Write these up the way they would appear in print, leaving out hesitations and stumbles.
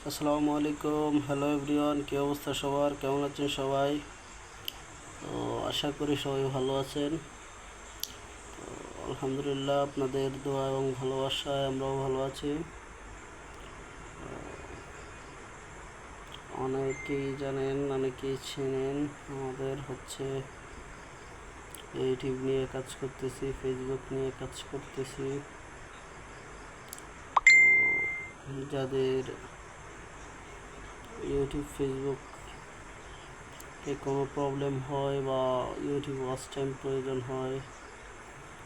আসসালামু আলাইকুম। Hello everyone, কী অবস্থা সবার? কেমন আছেন সবাই? তো আশা করি সবাই ভালো আছেন। আলহামদুলিল্লাহ, আপনাদের দোয়া এবং ভালোবাসায় আমরাও ভালো আছি। অনেকেই জানেন, অনেকেই চেনেন, আমাদের ইউটিউব নিয়ে কাজ করতেছি, ফেসবুক নিয়ে কাজ করতেছি। যাদের ইউটিউব ফেসবুক কোনো প্রবলেম হয় বা ইউটিউব ওয়াচ টাইম প্রয়োজন হয়,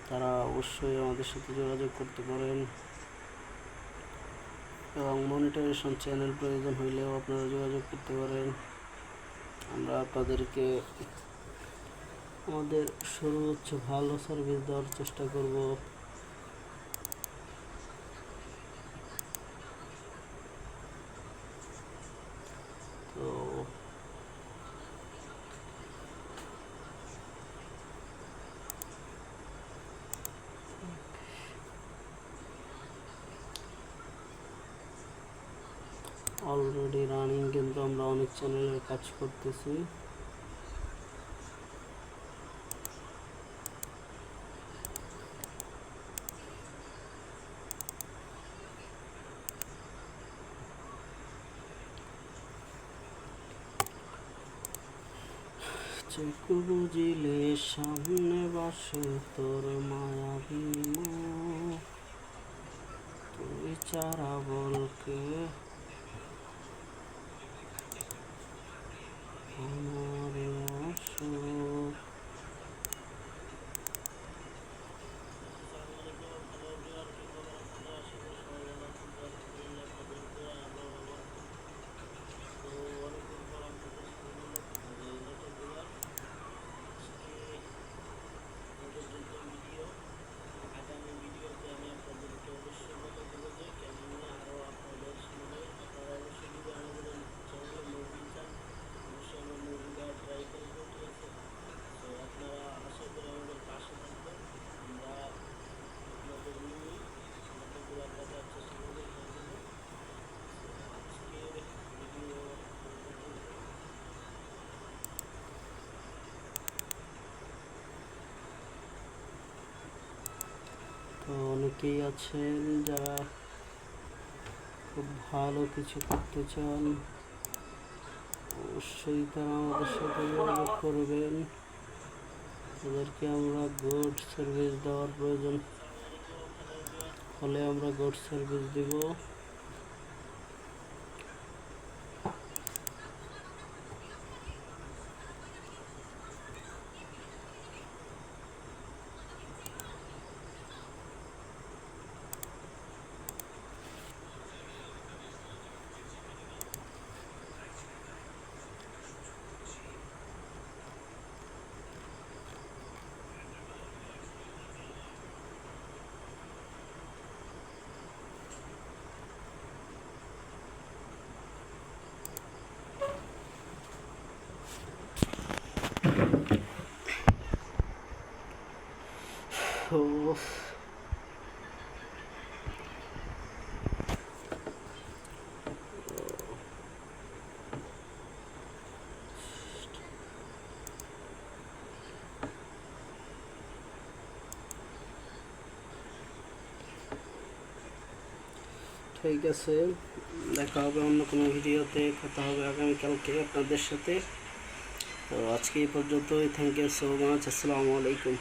তারা অবশ্যই আমাদের সাথে যোগাযোগ করতে পারেন। এবং মনিটাইজেশন চ্যানেল প্রয়োজন হইলেও আপনারা যোগাযোগ করতে পারেন। আমরা আপনাদেরকে আমাদের সর্বোচ্চ ভালো সার্ভিস দেওয়ার চেষ্টা করব। তো অলরেডি রানিং কিন্তু আমরা অনেক চ্যানেলের কাজ করতেছি। চোখ বুঝিলে সামনে বাসে তোর মায়াবী মুখ, তুই চারা বলকে আমার অসুখ। তো অনেকেই আছেন যারা খুব ভালো কিছু করতে চান, অবশ্যই তারা আমাদের সাথে যোগাযোগ করবেন। তাদেরকে আমরা গুড সার্ভিস দেওয়ার প্রয়োজন হলে আমরা গুড সার্ভিস দিব। তো ঠিক আছে, দেখা হবে অন্য কোনো ভিডিওতে, কথা হবে আগামীকালকে আপনাদের সাথে। তো আজকে এই পর্যন্তই। Thank you so much. আসসালামু আলাইকুম।